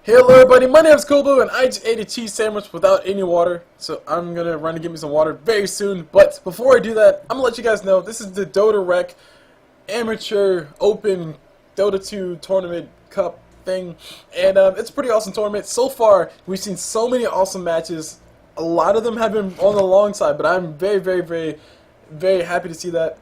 Hello everybody, my name is CulBlu and I just ate a cheese sandwich without any water, so I'm gonna run and get me some water very soon. But before I do that, I'm gonna let you guys know this is the DotaRec Amateur Open Dota 2 Tournament Cup thing, and it's a pretty awesome tournament. So far, we've seen so many awesome matches. A lot of them have been on the long side, but I'm very happy to see that.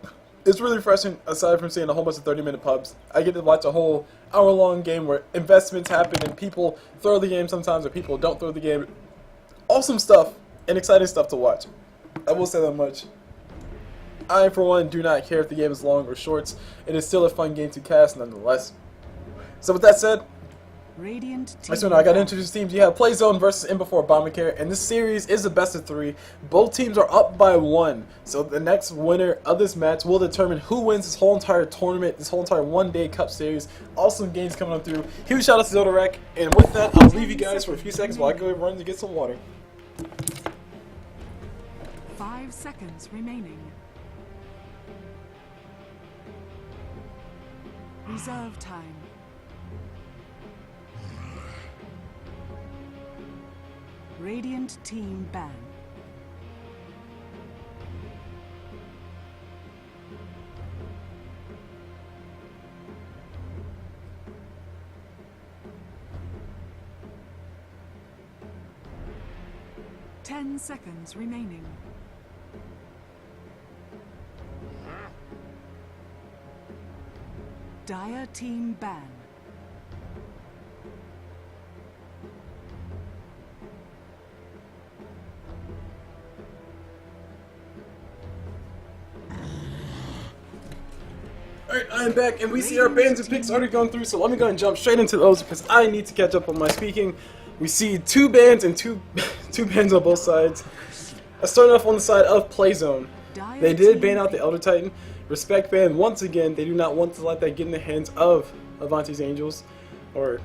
It's really refreshing, aside from seeing a whole bunch of 30-minute pubs. I get to watch a whole hour-long game where investments happen and people throw the game sometimes or people don't throw the game. Awesome stuff and exciting stuff to watch. I will say that much. I, for one, do not care if the game is long or short. It is still a fun game to cast nonetheless. So with that said, so now I got to introduce teams. You have Playzone versus M4Obamacare, and this series is a best of 3. Both teams are up by 1, so the next winner of this match will determine who wins this whole entire tournament, this whole entire one-day cup series. Awesome games coming up through. Huge shout out to DotaRec, and with that, I'll leave you guys for a few seconds while I go run to get some water. 5 seconds remaining. Reserve time. Radiant team ban. Ten seconds remaining. Dire team ban. Alright, I'm back, and we see our bans and picks already going through, so let me go and jump straight into those because I need to catch up on my speaking. We see 2 bans and two bans on both sides. I started off on the side of Playzone. They did ban out the Elder Titan. Respect ban, once again, they do not want to let that get in the hands of Avanti's Angels, or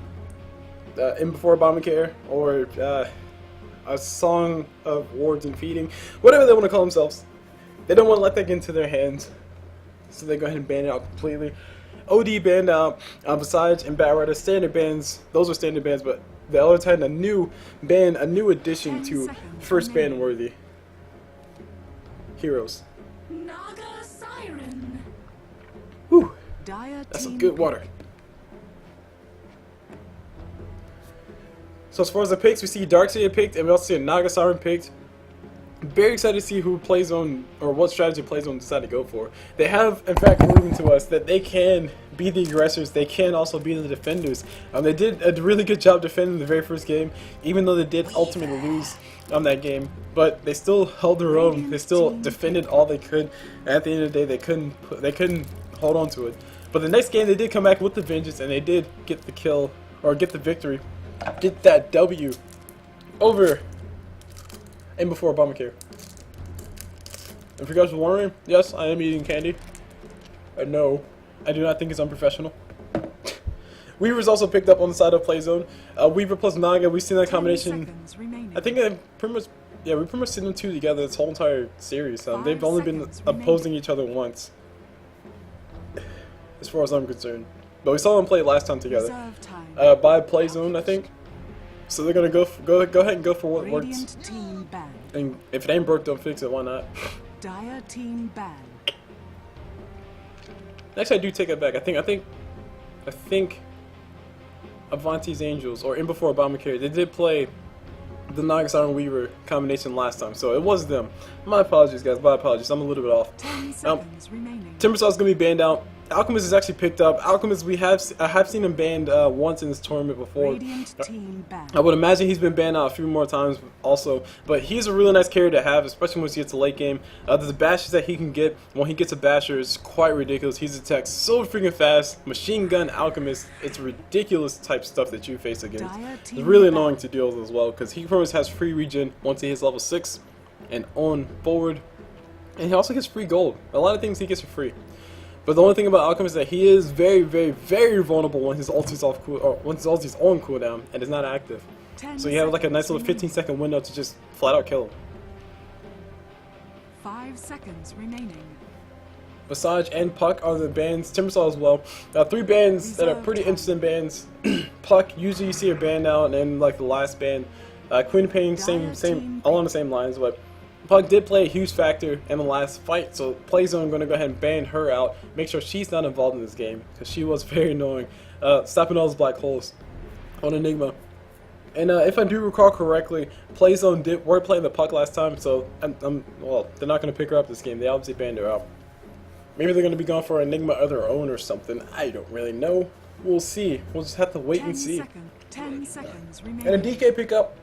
M4Obamacare, or a Song of Wards and Feeding, whatever they want to call themselves. They don't want to let that get into their hands. So they go ahead and ban it out completely. OD banned out, besides, and Batrider standard bans. Those are standard bans, but the Elder Titan, a new ban, a new addition to first ban worthy heroes. Naga Siren. Whew, that's some good water. So as far as the picks, we see Darkseid picked, and we also see a Naga Siren picked. Very excited to see who Playzone, or what strategy Playzone decided to go for. They have, in fact, proven to us that they can be the aggressors, they can also be the defenders. They did a really good job defending the very first game, even though they did ultimately lose on that game. But they still held their own, they still defended all they could, and at the end of the day, they couldn't hold on to it. But the next game, they did come back with the vengeance, and they did get the kill, or get the victory, get that W over M4Obamacare. If you guys were wondering, yes, I am eating candy. No, I do not think it's unprofessional. Weaver's also picked up on the side of Playzone. Weaver plus Naga, we've seen that combination. I think we pretty much seen them two together this whole entire series. They've only been opposing each other once, as far as I'm concerned. But we saw them play last time together. By Playzone, I think. So they're gonna go ahead and go for what works. And if it ain't broke, don't fix it. Why not? Dire team ban. Actually, I do take it back. I think Avanti's Angels, or M4Obamacare, they did play the Naga Siren Weaver combination last time, so it was them. My apologies, guys. My apologies. I'm a little bit off. 10 seconds remaining. Timbersaw is gonna be banned out. Alchemist is actually picked up. Alchemist, I have seen him banned once in this tournament before. I would imagine he's been banned out a few more times also, but he's a really nice carry to have, especially once he gets to late game. The bashes that he can get when he gets a basher is quite ridiculous. He's attacked so freaking fast. Machine Gun Alchemist, it's ridiculous type stuff that you face against. It's really annoying to deal with as well, because he pretty much has free regen once he hits level 6 and on forward. And he also gets free gold. A lot of things he gets for free. But the only thing about Alchemist is that he is very vulnerable when his ulti's off when his ulti's on cooldown and is not active. So you have like a nice little 15-second window to just flat out kill him. 5 seconds remaining. Visage and Puck are the bans. Timbersaw as well. 3 bans that are pretty interesting bans. Puck, usually you see her banned out, and then like the last ban, Queen of Pain, same, along the same lines, but Puck did play a huge factor in the last fight, so Playzone going to go ahead and ban her out, make sure she's not involved in this game, because she was very annoying, stopping all those black holes on Enigma. And if I do recall correctly, Playzone were playing the Puck last time, so well, they're not going to pick her up this game. They obviously banned her out. Maybe they're going to be going for Enigma of their own or something. I don't really know. We'll see. We'll just have to wait and see. 10 seconds remaining. And a DK pickup.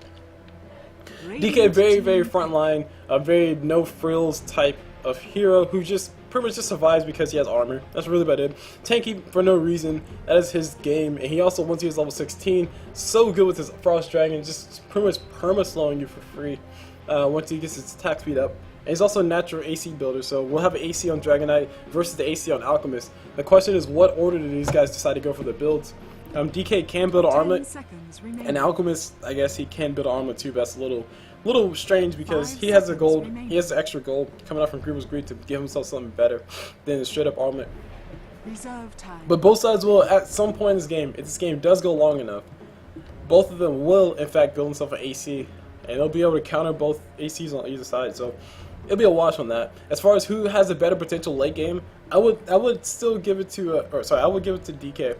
DK very, very frontline, a very no frills type of hero who just pretty much just survives because he has armor. That's really about it. Tanky for no reason. That is his game. And he also, once he was level 16, so good with his Frost Dragon, just pretty much perma-slowing you for free once he gets his attack speed up. And he's also a natural AC builder, so we'll have an AC on Dragonite versus the AC on Alchemist. The question is, what order do these guys decide to go for their builds? DK can build an armlet, and Alchemist, I guess he can build an armlet too, but that's a little strange because he has the gold, he has the extra gold coming out from Griever's Greed to give himself something better than a straight up armlet. But both sides will, at some point in this game, if this game does go long enough, both of them will in fact build themselves an AC, and they'll be able to counter both ACs on either side, so it'll be a wash on that. As far as who has a better potential late game, I would still give it to, I would give it to DK.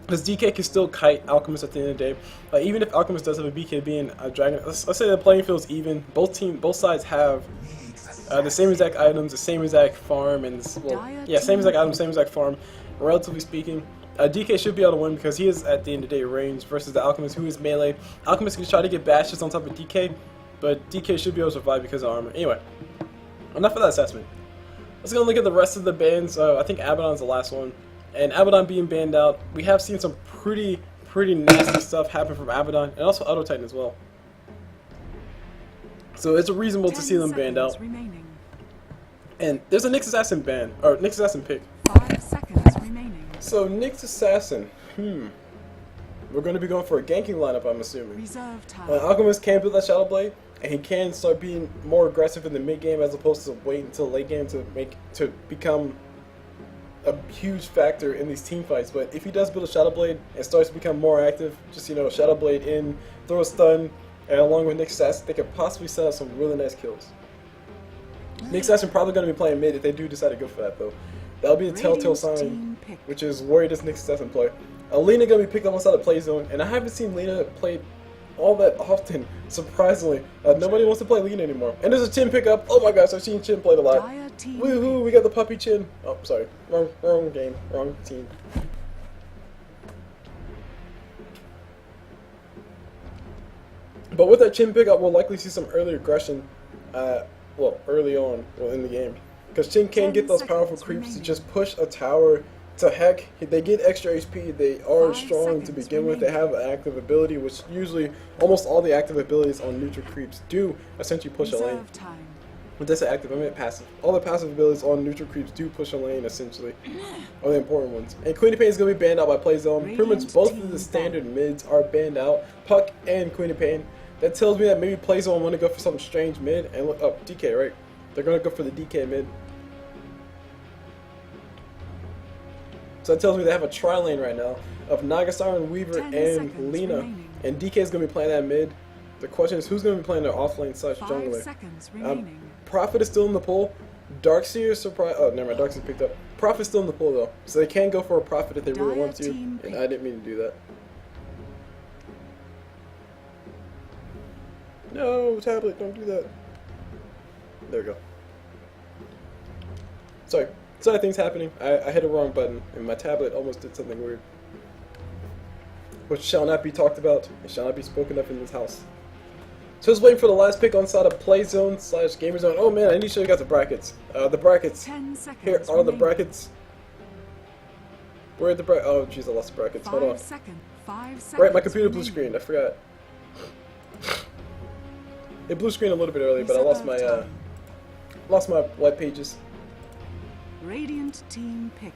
Because DK can still kite Alchemist at the end of the day. Even if Alchemist does have a BKB and a Dragon, let's say the playing field's even. Both sides have the same exact items, the same exact farm, and same exact items, same exact farm. Relatively speaking, DK should be able to win because he is at the end of the day range versus the Alchemist, who is melee. Alchemist can try to get bashes on top of DK, but DK should be able to survive because of armor. Anyway, enough of that assessment. Let's go look at the rest of the bans. I think Abaddon's the last one. And Abaddon being banned out, we have seen some pretty nasty stuff happen from Abaddon, and also Auto Titan as well. So it's reasonable to see them banned out. And there's a Nyx Assassin ban, or Nyx Assassin pick. 5 seconds remaining. So Nyx Assassin, we're going to be going for a ganking lineup, I'm assuming. Reserve time. Alchemist can build that Shadow Blade, and he can start being more aggressive in the mid game as opposed to wait until late game to become a huge factor in these team fights. But if he does build a Shadow Blade and starts to become more active, just Shadow Blade in, throw a stun, and along with Nyx Assassin, they could possibly set up some really nice kills. Nyx Assassin probably going to be playing mid if they do decide to go for that though. That'll be a telltale sign, which is where does Nyx Assassin play. Lena going to be picked up outside the play zone, and I haven't seen Lena played all that often, surprisingly. Nobody wants to play Lena anymore. And there's a Chin pickup. Oh my gosh, I've seen Chin played a lot. Woohoo, we got the puppy Chin. Oh, sorry. Wrong game. Wrong team. But with that Chin pickup, we'll likely see some early aggression, early on in the game. Because Chin can get those powerful creeps to just push a tower to heck. They get extra HP, they are strong to begin with, they have an active ability, which usually, almost all the active abilities on neutral creeps do essentially push a lane. When that's active, I meant passive. All the passive abilities on neutral creeps do push a lane, essentially. All the important ones. And Queen of Pain is going to be banned out by Playzone. Pretty much both of the standard mids are banned out. Puck and Queen of Pain. That tells me that maybe Playzone want to go for something strange mid. And look up, DK, right? They're going to go for the DK mid. So that tells me they have a tri-lane right now of Naga Siren, Weaver, and Lena. And DK is going to be playing that mid. The question is, who's going to be playing their off-lane / jungler? Prophet is still in the pool. Darkseer surprise. Oh, never mind. Darkseer picked up. Prophet's still in the pool though, so they can go for a Prophet if they really want to. And I didn't mean to do that. No, tablet, don't do that. There we go. Sorry. Sorry, things happening. I hit a wrong button, and my tablet almost did something weird. Which shall not be talked about, and shall not be spoken of in this house. So I was waiting for the last pick on side of Playzone / Gamerzone. Oh man, I need to show you guys the brackets. The brackets. Here are the brackets. Where are the brackets? Oh jeez, I lost the brackets. Hold on. 5 seconds. Right, my computer blue screen. I forgot. It blue screen a little bit earlier, but I lost my white pages. Radiant team pick.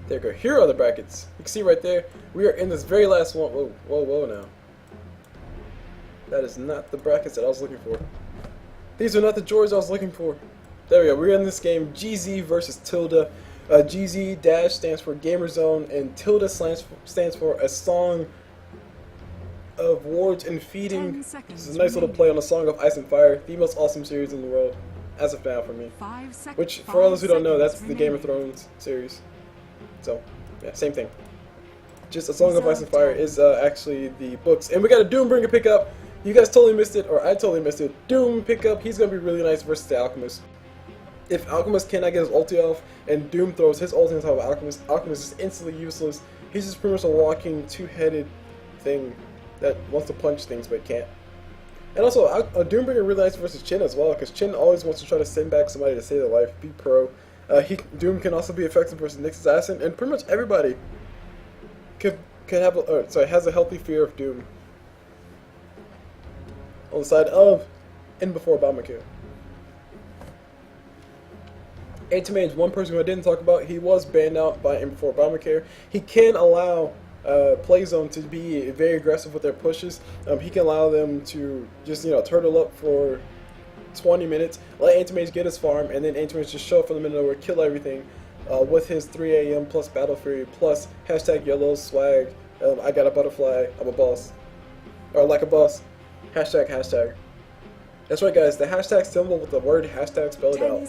There we go. Here are the brackets. You can see right there, we are in this very last one. Whoa, whoa, whoa now. That is not the brackets that I was looking for. These are not the drawers I was looking for. There we go. We're in this game, GZ versus Tilda. GZ dash stands for Gamer Zone, and tilde stands for a song of wards and feeding. This is a nice little play on a Song of Ice and Fire, the most awesome series in the world, as of now for me. Which, for all those who don't know, that's the Game of Thrones series. So, yeah, same thing. Just A Song of Ice and Fire is actually the books. And we got a Doombringer pickup. You guys totally missed it, or I totally missed it. Doom pickup, he's going to be really nice versus the Alchemist. If Alchemist cannot get his ulti off, and Doom throws his ulti on top of Alchemist, Alchemist is instantly useless. He's just pretty much a walking, two-headed thing that wants to punch things but can't. And also, Doombringer really nice versus Chin as well, because Chin always wants to try to send back somebody to save their life, be pro. Doom can also be effective versus Nyx Assassin, and pretty much everybody can have has a healthy fear of Doom. On the side of and before Obamacare. A2Main is one person who I didn't talk about. He was banned out by and before Obamacare. He can allow Playzone to be very aggressive with their pushes. He can allow them to just turtle up for 20 minutes, let A2Main get his farm, and then A2Main just show up from the middle of nowhere, kill everything with his 3 AM plus Battle Fury plus hashtag yellow swag. I got a butterfly. I'm a boss, or like a boss. Hashtag. That's right, guys. The hashtag symbol with the word hashtag spelled out.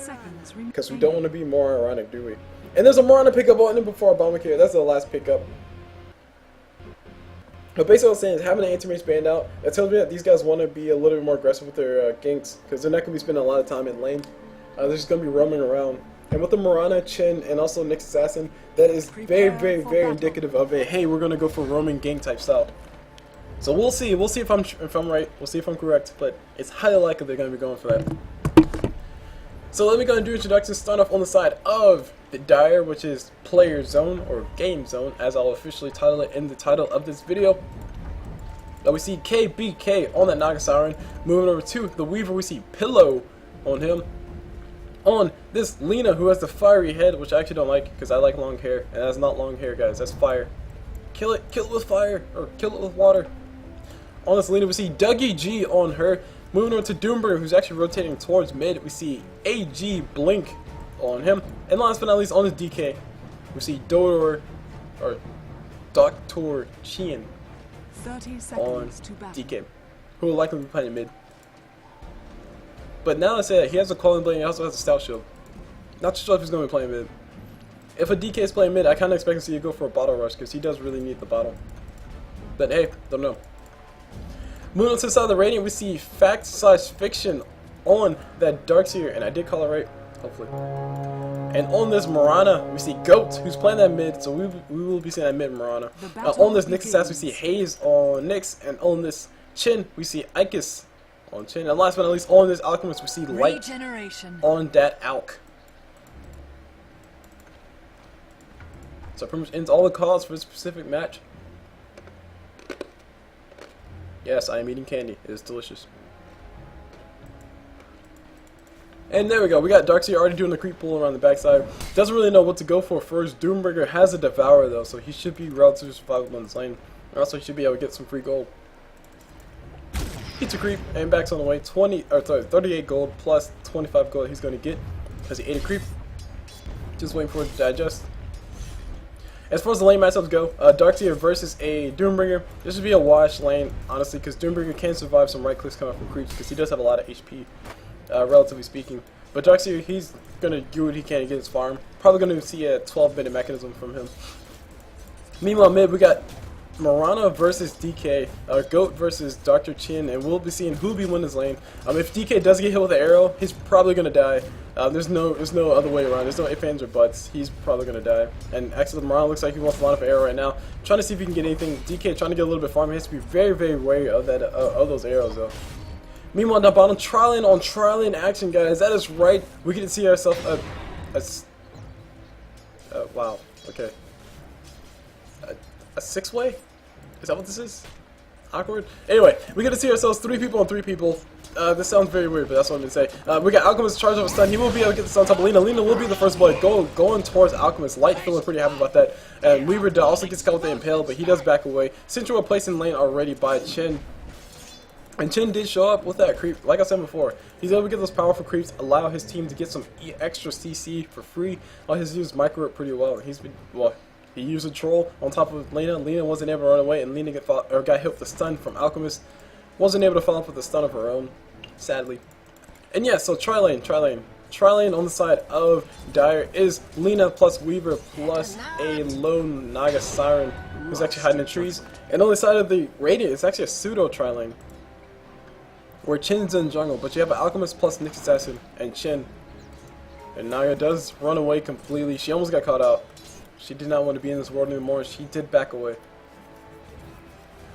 Because we don't want to be more ironic, do we? And there's a Morana pickup on him before Obamacare. That's the last pickup. But basically what I'm saying is having the A2Mains banned out, that tells me that these guys want to be a little bit more aggressive with their ganks. Because they're not going to be spending a lot of time in lane. They're just going to be roaming around. And with the Morana, Chin, and also Nyx Assassin, that is very indicative of a, hey, we're going to go for roaming gank type style. So we'll see. We'll see if I'm right. We'll see if I'm correct. But it's highly likely they're going to be going for that. So let me go and do introductions. Start off on the side of the Dire, which is Player Zone or Game Zone, as I'll officially title it in the title of this video. Now we see KBK on that Naga Siren. Moving over to the Weaver, we see Pillow on him. On this Lena, who has the fiery head, which I actually don't like because I like long hair, and that's not long hair, guys. That's fire. Kill it with fire, or kill it with water. On this Lena, we see Dougie G on her. Moving on to Doombringer, who's actually rotating towards mid, we see AG Blink on him. And last but not least, on the DK, we see Dr. Chien on DK, who will likely be playing mid. But now I say that he has a Calling Blade and he also has a Stout Shield. Not too sure if he's going to be playing mid. If a DK is playing mid, I kind of expect to see you go for a bottle rush because he does really need the bottle. But hey, don't know. Moving on to the side of the Radiant, we see Fact/Fiction on that Darkseer, and I did call it right, hopefully. And on this Morana, we see Goat, who's playing that mid, so we will be seeing that mid Morana. On this Nyx Assassin, we see Haze on Nyx, and on this Chin, we see Icus on Chin. And last but not least, on this Alchemist, we see Light on that Alch. So pretty much ends all the calls for this specific match. Yes, I am eating candy. It is delicious. And there we go. We got Darkseer already doing the creep pull around the backside. Doesn't really know what to go for first. Doombringer has a Devourer though, so he should be relatively survivable in this lane. And also he should be able to get some free gold. Hits a creep and backs on the way. 38 gold plus 25 gold he's going to get because he ate a creep. Just waiting for it to digest. As far as the lane matchups go, Darkseer versus a Doombringer. This should be a wash lane, honestly, because Doombringer can survive some right clicks coming from creeps because he does have a lot of HP, relatively speaking. But Darkseer, he's going to do what he can to get his farm. Probably going to see a 12-minute mechanism from him. Meanwhile, mid, we got Morana versus DK, Goat versus Dr. Chin, and we'll be seeing who'll be win this lane. If DK does get hit with an arrow, he's probably going to die. There's no other way around. There's no ifs, ands, or buts. He's probably going to die. And actually, Morana looks like he wants to line up an arrow right now. Trying to see if he can get anything. DK trying to get a little bit farm. He has to be very wary of that of those arrows, though. Meanwhile, down bottom, tri-lane on tri-lane action, guys. That is right. We get to see ourselves wow. Okay. A six-way? Is that what this is? Awkward? Anyway, we get to see ourselves 3 people on 3 people. This sounds very weird, but that's what I'm going to say. We got Alchemist charge of a stun. He will be able to get the stun on top of Lena. Lena will be the first blood going towards Alchemist. Light feeling pretty happy about that. And Weaver also gets caught with the Impale, but he does back away. Central placed in lane already by Chin. And Chin did show up with that creep. Like I said before, he's able to get those powerful creeps, allow his team to get some extra CC for free. While he's used micro it pretty well. He used a troll on top of Lena. Lena wasn't able to run away, and Lena got hit with the stun from Alchemist. Wasn't able to follow up with the stun of her own, sadly. And yeah, so tri-lane on the side of Dire is Lena plus Weaver plus a lone Naga Siren who's actually hiding in trees. And on the side of the Radiant, it's actually a pseudo tri-lane where Chin's in jungle, but you have an Alchemist plus Nyx Assassin and Chin. And Naga does run away completely. She almost got caught out. She did not want to be in this world anymore. She did back away.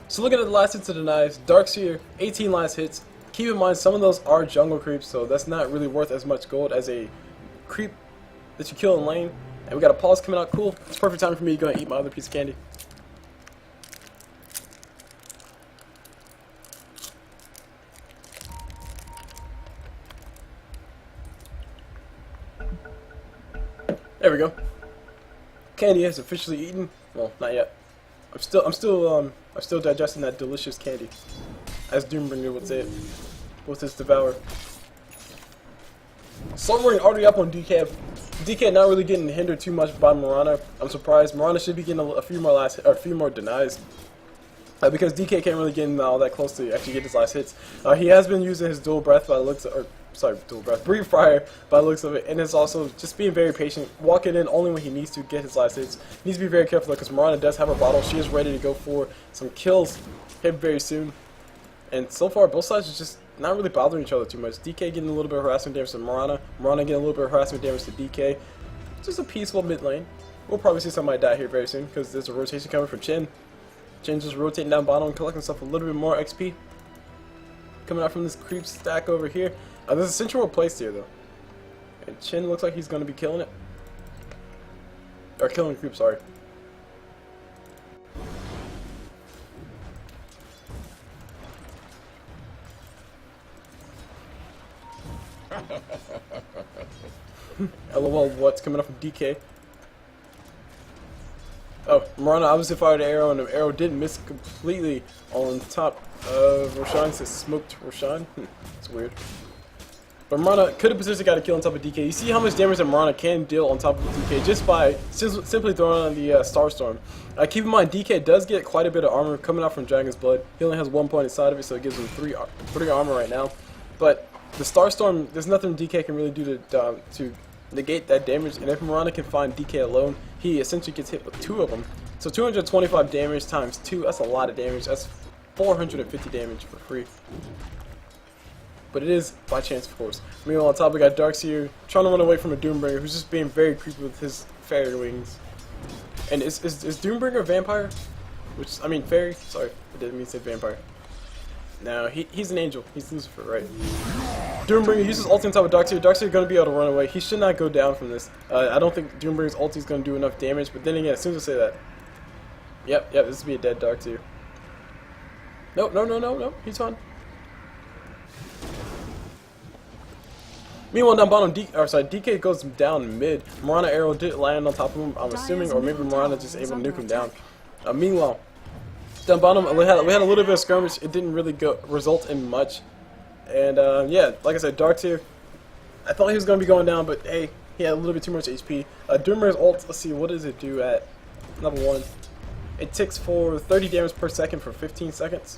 So looking at the last hits of the knives, Darkseer, 18 last hits. Keep in mind, some of those are jungle creeps, so that's not really worth as much gold as a creep that you kill in lane. And we got a pause coming out. Cool. It's perfect time for me to go and eat my other piece of candy. There we go. Candy is officially eaten. Well, not yet. I'm still digesting that delicious candy, as Doombringer would say it, with his devour. Sobering already up on DK. DK not really getting hindered too much by Mirana. I'm surprised. Mirana should be getting a few more denies. Because DK can't really get in all that close to actually get his last hits. He has been using his dual breath by the looks of, breathe fire by the looks of it, and it's also just being very patient, walking in only when he needs to get his last hits. He needs to be very careful because Mirana does have a bottle. She is ready to go for some kills here very soon. And so far, both sides are just not really bothering each other too much. DK getting a little bit of harassment damage to Mirana, Mirana getting a little bit of harassment damage to DK. Just a peaceful mid lane. We'll probably see somebody die here very soon because there's a rotation coming from Chin. Chin just rotating down bottom and collecting himself a little bit more XP. Coming out from this creep stack over here. There's a central place here though. And Chin looks like he's going to be killing it. Or killing creep, sorry. LOL, what's coming up from DK? Oh, Mirana obviously fired an arrow, and the arrow did miss completely on top of Roshan. It says smoked Roshan. It's weird. But Mirana could have potentially got a kill on top of DK. You see how much damage that Mirana can deal on top of DK just by simply throwing on the Starstorm. Keep in mind, DK does get quite a bit of armor coming out from Dragon's Blood. He only has 1 point inside of it, so it gives him 3 armor right now. But the Starstorm, there's nothing DK can really do to negate that damage, and if Mirana can find DK alone, he essentially gets hit with 2 of them. So 225 damage times 2, that's a lot of damage. That's 450 damage for free. But it is by chance, of course. Meanwhile, on top we got Darkseer trying to run away from a Doombringer who's just being very creepy with his fairy wings. And is Doombringer a vampire? Which, I mean, fairy? Sorry, I didn't mean to say vampire. No, he's an angel. He's Lucifer, right? Doombringer uses ulti on top of Darkseer. Darkseer going to be able to run away. He should not go down from this. I don't think Doombringer's ulti is going to do enough damage, but then again, as soon as I say that, yep, this would be a dead Darkseer. No, he's fine. Meanwhile, down bottom, DK goes down mid. Mirana arrow did land on top of him, I'm assuming, or maybe Mirana just able to nuke him down. Meanwhile, down bottom, we had a little bit of skirmish. It didn't really result in much. And yeah, like I said, Darkseer, I thought he was going to be going down, but hey, he had a little bit too much HP. Doomer's ult, let's see, what does it do at level 1? It ticks for 30 damage per second for 15 seconds.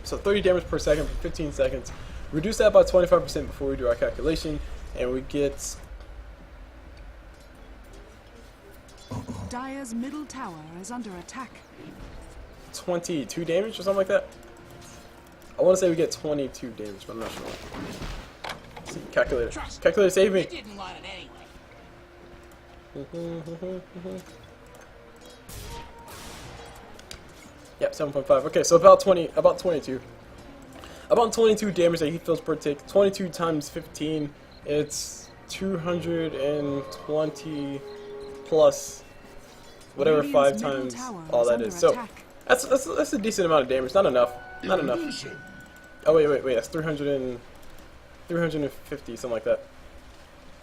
So 30 damage per second for 15 seconds. Reduce that by 25% before we do our calculation, and we get... Dire's middle tower is under attack. 22 damage or something like that? I want to say we get 22 damage, but I'm not sure. Let's see, calculator. Calculator, save me! Didn't want it anyway. Yep, 7.5. Okay, so about 22. About 22 damage that he feels per tick. 22 times 15, it's 220 plus whatever 5 times all that is. So that's a decent amount of damage. Not enough. Not enough. Oh wait. That's 350, something like that.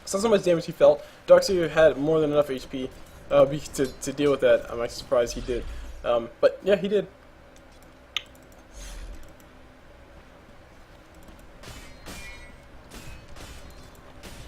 So that's how much damage he felt. Darkseer had more than enough HP to deal with that. I'm actually surprised he did. But yeah, he did.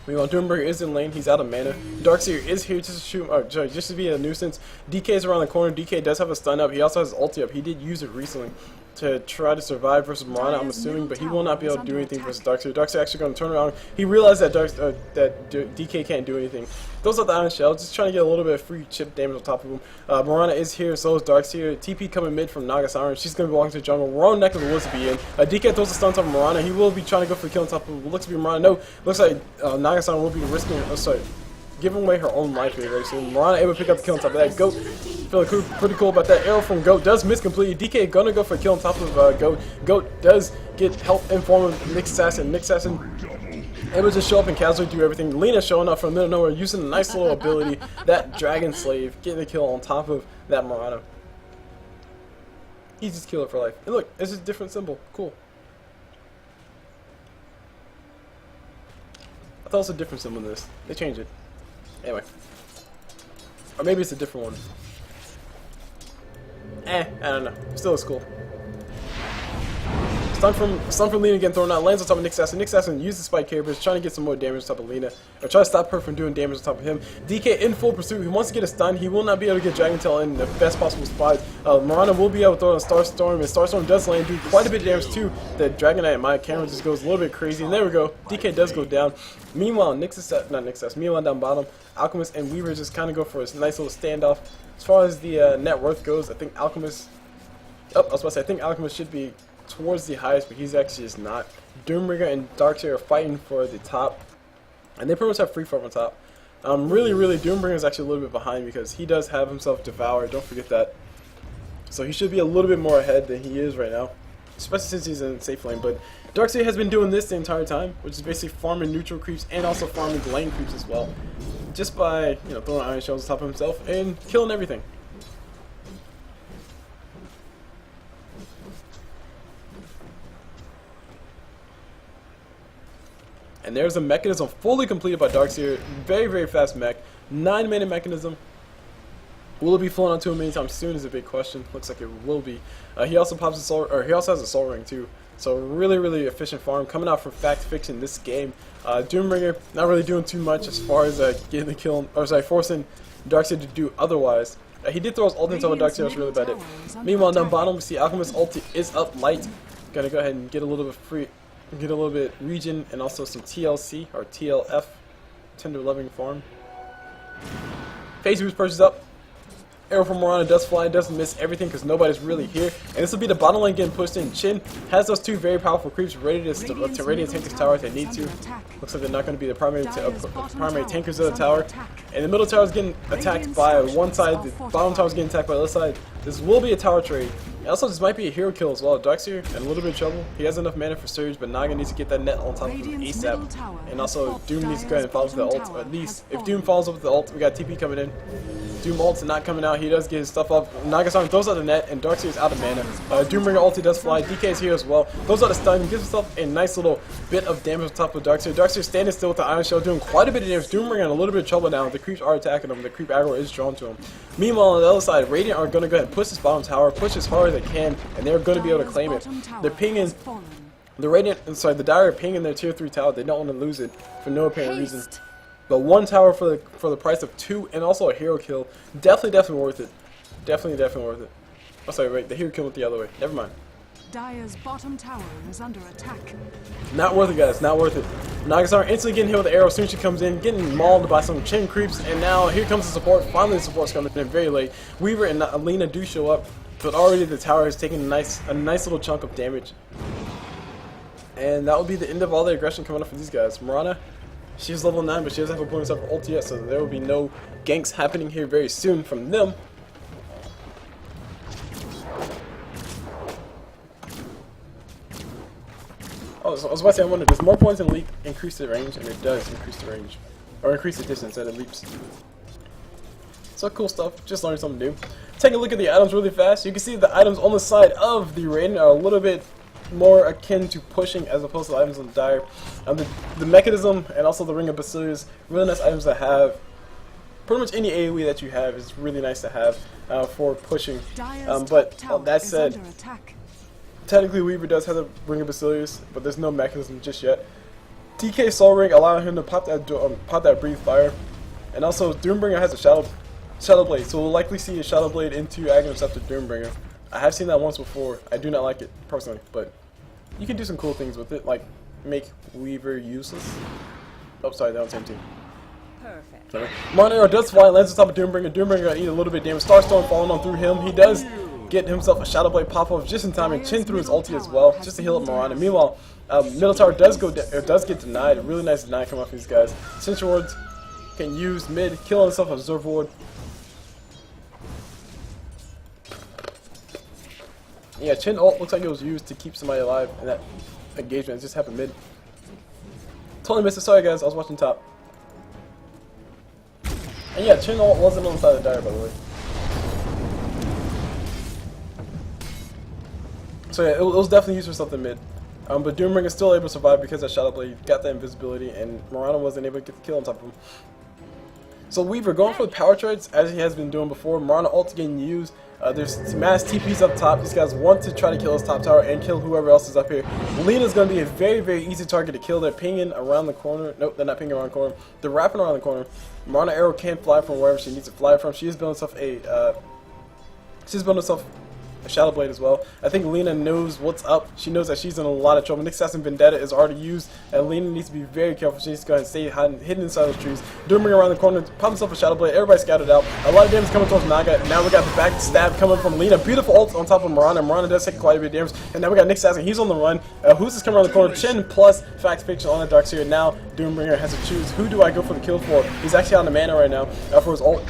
Meanwhile, Doombringer is in lane. He's out of mana. Darkseer is here just to shoot, just to be a nuisance. DK is around the corner. DK does have a stun up. He also has ulti up. He did use it recently to try to survive versus Mirana, I'm assuming, but he will not be able to do anything versus Darkseer. Darkseer actually going to turn around. He realized that DK can't do anything. Throws out the Iron Shell, just trying to get a little bit of free chip damage on top of him. Mirana is here, so is Darkseer. TP coming mid from Nagasiren. She's going to be walking to the jungle. We're on neck of the woods to be in. DK throws a stun on top of Mirana. He will be trying to go for the kill on top of looks to be Mirana. No, looks like Nagasiren will be risking, giving away her own life here very soon. Mirana able to pick up the kill on top of that. Goat, feeling pretty cool about that. Arrow from Goat does miss completely. DK gonna go for a kill on top of Goat. Goat does get help in form of Nick Assassin. Nick Assassin able to show up and casually do everything. Lena showing up from the middle of nowhere, using a nice little ability, that Dragon Slave, getting the kill on top of that Mirana. Easiest killer for life. And look, it's just a different symbol. Cool. I thought it was a different symbol in this. They changed it. Anyway. Or maybe it's a different one. I don't know. Still is cool. Stun from Lena again thrown out. Lands on top of Nick Assassin. Nick Assassin uses Spike Carriers, trying to get some more damage on top of Lena. Or try to stop her from doing damage on top of him. DK in full pursuit. He wants to get a stun. He will not be able to get Dragon Tail in the best possible spot. Mirana will be able to throw out Starstorm, and Starstorm does land, do quite a bit of damage too. The Dragonite, my camera just goes a little bit crazy, and there we go. DK does go down. Meanwhile, meanwhile down bottom, Alchemist and Weaver just kind of go for a nice little standoff. As far as the net worth goes, I think Alchemist, I was about to say, I think Alchemist should be towards the highest, but he's actually just not. Doombringer and Darkseer are fighting for the top, and they pretty much have free farm on top. Really, Doombringer's is actually a little bit behind because he does have himself devoured, don't forget that. So he should be a little bit more ahead than he is right now, especially since he's in safe lane. But Darkseer has been doing this the entire time, which is basically farming neutral creeps and also farming lane creeps as well, just by throwing iron shells on top of himself and killing everything. And there's a mechanism fully completed by Darkseer. Very fast mech. 9-minute mechanism. Will it be flown onto him anytime soon is a big question. Looks like it will be. He also pops a soul, or he also has a soul ring too. So really efficient farm coming out from Fact Fiction this game. Doombringer not really doing too much as far as getting the kill, or sorry, forcing Darkseer to do otherwise. He did throw his ult into Darkseer, was really bad at it. Meanwhile, down bottom we see Alchemist ulti is up light. Gonna go ahead and get a little bit free. Get a little bit regen and also some TLC or TLF, 10 to 11 farm. Phase boost purchase up. Arrow from Mirana does fly, doesn't miss everything because nobody's really here. And this will be the bottom lane getting pushed in. Chin has those two very powerful creeps ready to radiant tank this tower if they need to. Looks like they're not going to be the primary tankers of the tower. And the middle tower is getting attacked by one side, the bottom tower is getting attacked by the other side. This will be a tower trade. Also, this might be a hero kill as well. Darkseer in a little bit of trouble. He has enough mana for Surge, but Naga needs to get that net on top of him ASAP. And also, Doom needs to go ahead and follow up with the ult. Or at least, if Doom follows up with the ult, we got TP coming in. Doom ult's not coming out. He does get his stuff up. Nagasiren throws out the net, and Darkseer is out of mana. Doombringer ulti does fly. DK is here as well. Throws out a stun, gives himself a nice little bit of damage on top of Darkseer. Darkseer standing still with the Iron Shell, doing quite a bit of damage. Doombringer in a little bit of trouble now. The creeps are attacking him. The creep aggro is drawn to him. Meanwhile, on the other side, Radiant are going to go ahead and push this bottom tower, push as hard as they can, and they're going to be able to claim it. They're pinging. The Radiant, the Dire are pinging their tier 3 tower. They don't want to lose it for no apparent reason. But one tower for the price of 2 and also a hero kill. Definitely worth it. Definitely worth it. Oh, sorry, wait, the hero kill went the other way. Never mind. Dire's bottom tower is under attack. Not worth it, guys. Not worth it. Nagasiren instantly getting hit with the arrow as soon as she comes in, getting mauled by some Chin creeps, and now here comes the support. Finally, the support's coming in very late. Weaver and Alina do show up, but already the tower has taken a nice little chunk of damage. And that will be the end of all the aggression coming up for these guys. Mirana, she's level 9, but she doesn't have a bonus up for ulti yet, so there will be no ganks happening here very soon from them. Oh, so I was about to say, I wonder, does more points in leap increase the range? And it does increase the range. Or increase the distance that it leaps. So cool stuff, just learning something new. Take a look at the items really fast. You can see the items on the side of the Raiden are a little bit more akin to pushing as opposed to the items on the Dire. The mechanism and also the Ring of Basilius, really nice items to have. Pretty much any AoE that you have is really nice to have for pushing. But that said, technically Weaver does have the Ring of Basilius, but there's no mechanism just yet. DK Soul Ring allowing him to pop that Breathe Fire, and also Doombringer has a Shadow Blade, so we'll likely see a Shadow Blade into Aghanim Scepter Doombringer. I have seen that once before. I do not like it personally, but you can do some cool things with it, like make Weaver useless. Oh, sorry, that was same team. Perfect. Marana Arrow does fly, lands on top of Doombringer. Doombringer gonna eat a little bit of damage. Starstorm falling on through him. He does get himself a Shadow Blade pop off just in time and chin through his ulti as well, just to heal up Marana. Meanwhile, middle tower does get denied. A really nice deny coming off these guys. Sentry Wards can use mid, kill himself a Observer Ward. Yeah, Chin ult looks like it was used to keep somebody alive, and that engagement just happened mid. Totally missed it. Sorry guys, I was watching top. And yeah, Chin ult wasn't on the side of the Dire, by the way. So yeah, it was definitely used for something mid. But Doombringer is still able to survive because that Shadow Blade got that invisibility, and Marana wasn't able to get the kill on top of him. So Weaver going for the power trades as he has been doing before. Marana ult getting used. There's mass TPs up top. These guys want to try to kill his top tower and kill whoever else is up here. Lena's going to be a very, very easy target to kill. They're pinging around the corner. Nope, they're not pinging around the corner. They're wrapping around the corner. Marana Arrow can't fly from wherever she needs to fly from. She is building herself a Shadow Blade as well. I think Lena knows what's up. She knows that she's in a lot of trouble. Nick Assassin Vendetta is already used, and Lena needs to be very careful. She needs to go ahead and stay hidden inside those trees. Doombringer around the corner, pop himself a Shadow Blade. Everybody scattered out. A lot of damage coming towards Naga. Now we got the back stab coming from Lena. Beautiful ult on top of Marana. Marana does take quite a bit of damage. And now we got Nick Assassin. He's on the run. Who's this coming around the corner? Chin plus Fact Fiction on the dark sphere. Now Doombringer has to choose who do I go for the kill for. He's actually on the mana right now for his ult.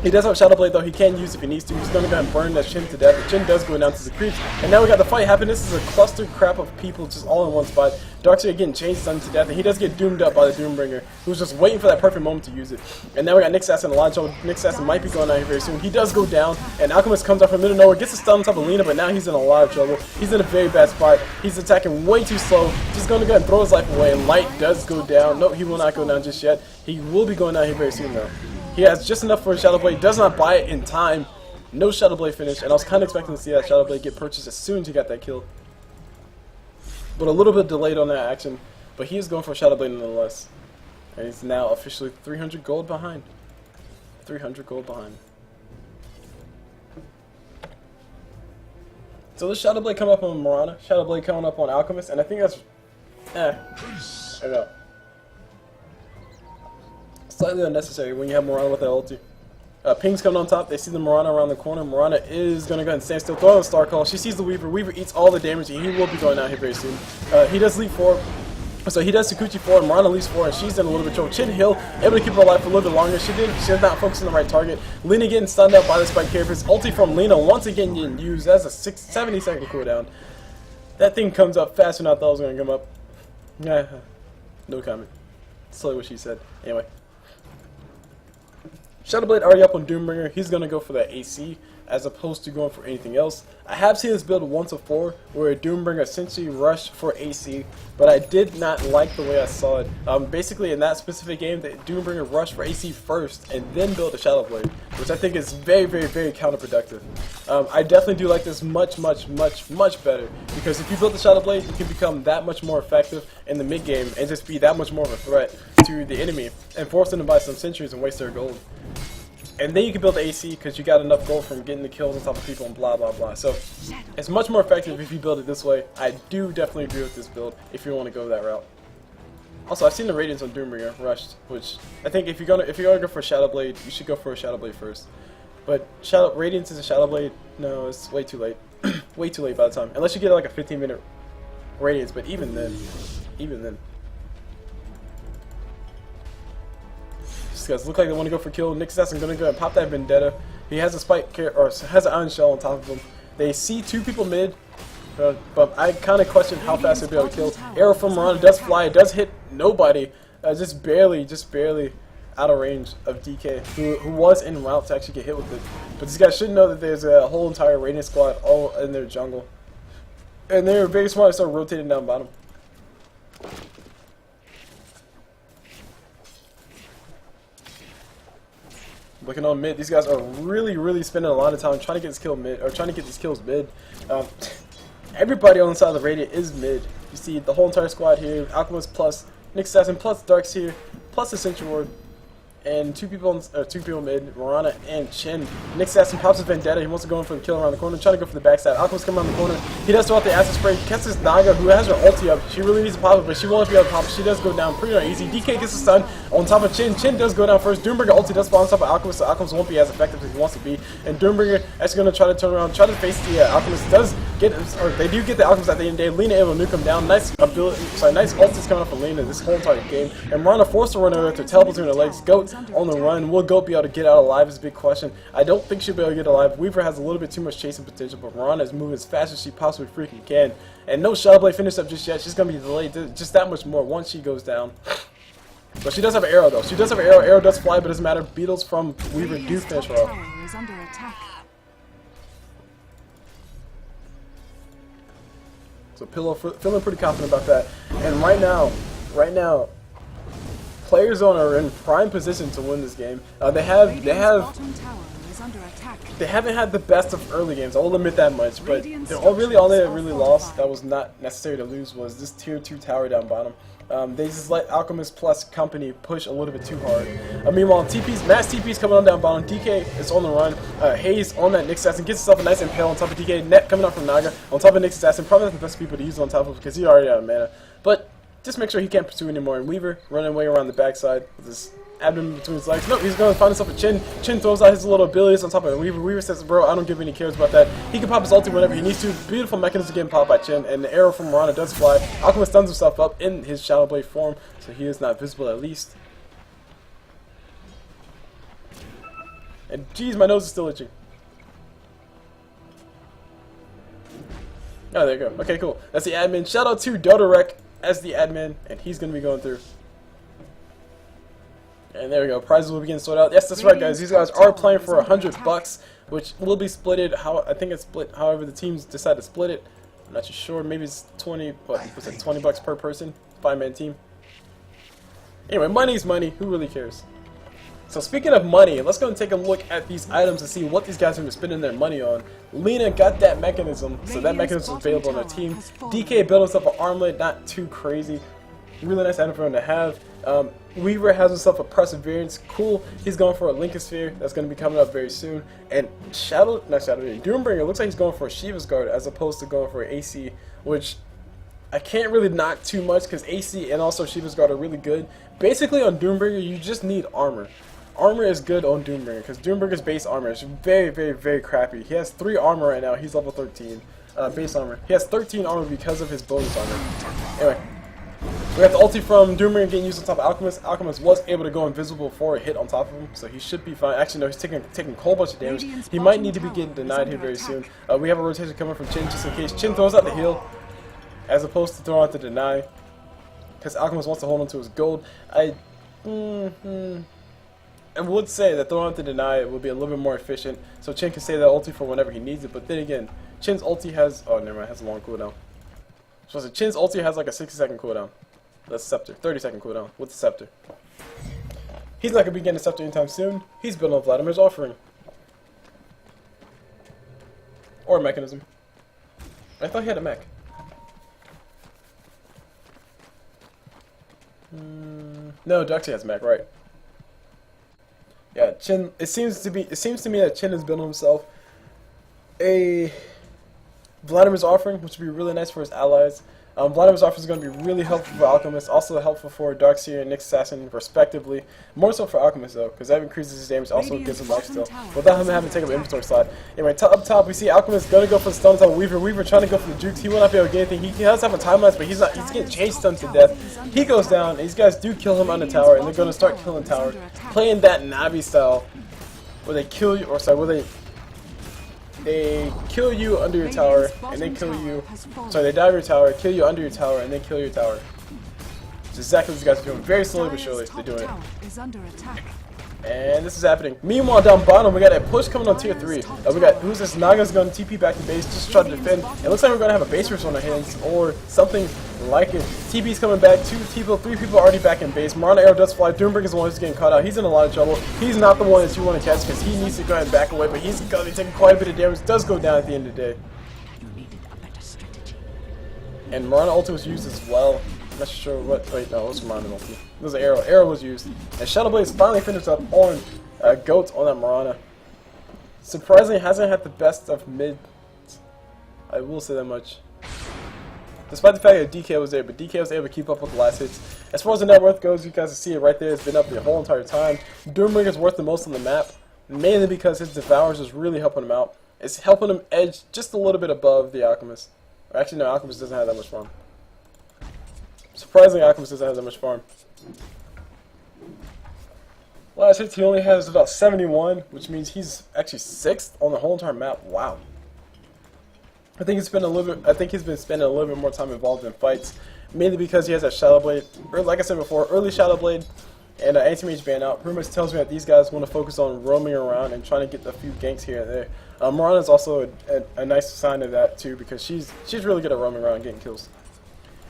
He does have Shadow Blade though, he can use if he needs to. He's going to go ahead and burn that Chin to death. The Chin does go down to the creeps. And now we got the fight happen. This is a cluster crap of people just all in one spot. Darkseer getting changed done to death, and he does get doomed up by the Doombringer, who's just waiting for that perfect moment to use it. And now we got Nick Assassin in a lot of trouble. Nick Assassin might be going out here very soon. He does go down, and Alchemist comes out from the middle of nowhere, gets a stun on top of Lena, but now he's in a lot of trouble. He's in a very bad spot. He's attacking way too slow. Just going to go ahead and throw his life away. Light does go down. Nope, he will not go down just yet. He will be going down here very soon though. He has just enough for a Shadow Blade, does not buy it in time. No Shadow Blade finish, and I was kind of expecting to see that Shadow Blade get purchased as soon as he got that kill. But a little bit delayed on that action, but he is going for a Shadow Blade nonetheless. And he's now officially 300 gold behind. 300 gold behind. So this Shadow Blade coming up on Marana, Shadow Blade coming up on Alchemist, and I think that's... I don't know. Slightly unnecessary when you have Marana with that ulti. Ping's coming on top. They see the Marana around the corner. Marana is going to go ahead and stand still. Throw on the Star Call. She sees the Weaver. Weaver eats all the damage, and he will be going out here very soon. He does leap forward. So he does Sakuchi forward. Marana leaps forward, and she's in a little bit of trouble. Chin Hill able to keep her alive for a little bit longer. She did not focus on the right target. Lena getting stunned up by the spike characters. Ulti from Lena once again getting used. That's a 70-second cooldown. That thing comes up faster than I thought it was going to come up. No comment. Slowly what she said. Anyway. Shadow Blade already up on Doombringer. He's going to go for that AC as opposed to going for anything else. I have seen this build once before where Doombringer essentially rushed for AC, but I did not like the way I saw it. Basically in that specific game, the Doombringer rushed for AC first and then built a Shadow Blade, which I think is very, very, very counterproductive. I definitely do like this much better, because if you build the Shadow Blade, you can become that much more effective in the mid game and just be that much more of a threat to the enemy and force them to buy some sentries and waste their gold. And then you can build the AC because you got enough gold from getting the kills on top of people and blah blah blah. So it's much more effective if you build it this way. I do definitely agree with this build if you want to go that route. Also, I've seen the Radiance on Doombringer rushed, which I think if you're gonna go for a Shadow Blade, you should go for a Shadow Blade first. But Radiance is a Shadow Blade? No, it's way too late. Way too late by the time. Unless you get like a 15-minute Radiance, but even then. These guys look like they want to go for kill. Nick Assassin going to go and pop that Vendetta. He has a spike or has an Iron Shell on top of him. They see two people mid, but I kind of question how fast they'll be able to kill. Arrow from Marana does fly. It does hit nobody. Just barely out of range of DK, who was en route to actually get hit with it. But these guys should know that there's a whole entire Radiant squad all in their jungle. And they're very smart to start rotating down bottom. Looking on mid, these guys are really spending a lot of time trying to get this kill mid, or trying to get these kills mid. Everybody on the side of the Radiant is mid. You see the whole entire squad here, Alchemist plus Nick Assassin plus Darkseer plus the Sentry Ward. And two people mid, Mirana and Chin. Nick Assassin pops his Vendetta. He wants to go in for the kill around the corner, trying to go for the backside. Alchemist coming around the corner. He does throw out the acid spray. Catches Naga, who has her ulti up. She really needs to pop it, but she won't be able to pop it. She does go down pretty darn easy. DK gets a stun on top of Chin. Chin does go down first. Doombringer ulti does spawn on top of Alchemist, so Alchemist won't be as effective as he wants to be. And Doombringer is going to try to turn around, try to face the Alchemist. Does get, or they do get the Alchemist at the end of the day. Lina able to nuke him down. Nice ability, nice ultis coming up from Lina this whole entire game. And Mirana forced to run over to teleport between her legs. Goat on the run. Will Goat be able to get out alive is a big question. I don't think she'll be able to get alive. Weaver has a little bit too much chasing potential, but Mirana is moving as fast as she possibly freaking can. And no Shadow Blade finished up just yet. She's going to be delayed just that much more once she goes down. But she does have an arrow though. She does have an arrow. Arrow does fly, but it doesn't matter. Beetles from Weaver do finish her off. So Pillow feeling pretty confident about that. And right now, Players are in prime position to win this game. They haven't had the best of early games. I'll admit that much. But all they really lost that was not necessary to lose was this tier 2 tower down bottom. They just let Alchemist plus company push a little bit too hard. Meanwhile, Mass TP's coming on down bottom. DK is on the run. Hayes on that Nick Assassin gets himself a nice impale on top of DK. Net coming out from Naga on top of Nick Assassin. Probably not the best people to use on top of because he already out of mana. But just make sure he can't pursue anymore. And Weaver running away around the backside with his abdomen between his legs. Nope, he's going to find himself a Chin. Chin throws out his little abilities on top of Weaver. Weaver says, bro, I don't give any cares about that. He can pop his ulti whenever he needs to. Beautiful mechanism getting popped by Chin. And the arrow from Mirana does fly. Alchemist stuns himself up in his Shadow Blade form, so he is not visible at least. And geez, my nose is still itching. Oh, there you go. Okay, cool. That's the admin. Shout out to DotaRec as the admin, and he's going to be going through. And there we go. Prizes will begin sorted out. Yes, that's right, guys. These guys are playing for $100, which will be splitted. I think it's split however the teams decide to split it. I'm not too sure. Maybe it's 20. What was it? $20 per person. 5-man team. Anyway, money's money. Who really cares? So speaking of money, let's go and take a look at these items and see what these guys are spending their money on. Lina got that mechanism, so that mechanism is available on their team. DK built himself an armlet, not too crazy. Really nice item for him to have. Weaver has himself a Perseverance, cool. He's going for a Linkosphere that's going to be coming up very soon. And Doombringer looks like he's going for a Shiva's Guard as opposed to going for an AC, which I can't really knock too much because AC and also Shiva's Guard are really good. Basically on Doombringer, you just need armor. Armor is good on Doombringer because Doombringer's base armor is very, very, very crappy. He has 3 armor right now. He's level 13. Base armor. He has 13 armor because of his bonus armor. Anyway, we got the ulti from Doombringer getting used on top of Alchemist. Alchemist was able to go invisible for a hit on top of him, so he should be fine. Actually, no, he's taking a whole bunch of damage. He might need to be getting denied here very soon. We have a rotation coming from Chin just in case. Chin throws out the heal as opposed to throwing out the deny because Alchemist wants to hold on to his gold. I would say that throwing out the deny would be a little bit more efficient, so Chin can save that ulti for whenever he needs it. But then again, Chin's ulti has has a long cooldown. So Chin's ulti has like a 60-second cooldown. That's Scepter, 30-second cooldown with the Scepter. He's not gonna be getting a Scepter anytime soon. He's building on Vladimir's offering or a mechanism. I thought he had a mech. No, Darkseer has mech, right? Yeah, Chin. It seems to me that Chin has built himself a Vladimir's offering, which would be really nice for his allies. Vladimir's offering is going to be really helpful for Alchemist, also helpful for Darkseer and Nick Assassin, respectively. More so for Alchemist though, because that increases his damage, also gives him lifesteal, without him having to take up an inventory slot. Anyway, up top we see Alchemist going to go for the stun on Weaver. Weaver trying to go for the jukes. He will not be able to get anything. He does have a time lapse, but he's getting chase stunned to death. He goes down. And these guys do kill him on the tower, and they're going to start killing tower, playing that Navi style, where they kill you, they kill you under your tower, and then kill you. Sorry, they dive your tower, kill you under your tower, and then kill your tower. It's exactly what these guys are doing. Very slowly but surely, they're doing it. And this is happening. Meanwhile, down bottom, we got a push coming on tier 3. We got who's this? Naga's going to TP back to base, just try to defend. It looks like we're going to have a base rush on our hands, or something like it. TP's coming back. 3 people already back in base. Mirana arrow does fly. Doombringer is the one who's getting caught out. He's in a lot of trouble. He's not the one that you want to catch because he needs to go ahead and back away, but he's going to be taking quite a bit of damage. Does go down at the end of the day. And Mirana ulti was used as well. I'm not sure what. Wait, no, it was Mirana ulti. It was an arrow. Arrow was used. And Shadow Blade finally finished up on Goat on that Mirana. Surprisingly, hasn't had the best of mid. I will say that much. Despite the fact that DK was there, but DK was able to keep up with the last hits. As far as the net worth goes, you guys can see it right there. It's been up the whole entire time. Doombringer's worth the most on the map, mainly because his Devours is really helping him out. It's helping him edge just a little bit above the Alchemist. Or actually, no, Alchemist doesn't have that much farm. Surprisingly, Alchemist doesn't have that much farm. Last hits, he only has about 71, which means he's actually 6th on the whole entire map. Wow. I think he's been spending a little bit more time involved in fights, mainly because he has that Shadow Blade. Or like I said before, early Shadow Blade and anti-mage ban out pretty much tells me that these guys want to focus on roaming around and trying to get a few ganks here and there. Mirana is also a nice sign of that too, because she's really good at roaming around and getting kills.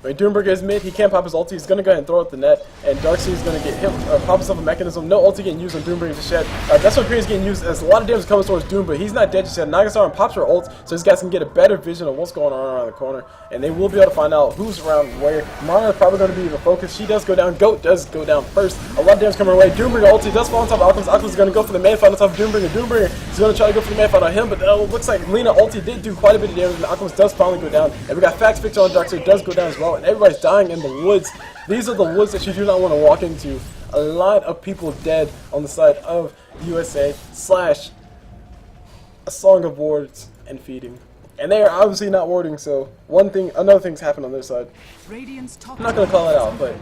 When Doombringer is mid, he can't pop his ulti, he's going to go ahead and throw out the net, and Darkseid is going to get hit, pop himself a mechanism. No ulti getting used on Doombringer just yet. That's what is getting used, as a lot of damage comes towards Doom, but he's not dead just yet. Nagasara pops her ult, so these guys can get a better vision of what's going on around the corner, and they will be able to find out who's around where. Mirana is probably going to be the focus. She does go down, Goat does go down first. A lot of damage coming her way. Doombringer ulti does fall on top of Alchemist. Alchemist is going to go for the man fight on top of Doombringer. Doombringer is going to try to go for the man fight on him, but looks like Lina ulti did do quite a bit of damage, and Alchemist does finally go down. And we got Fax Picture on Darkseid does go down as well, and everybody's dying in the woods. These are the woods that you do not want to walk into. A lot of people dead on the side of USA / a song of wards and feeding. And they are obviously not warding, so another thing's happened on their side. I'm not going to call that out, but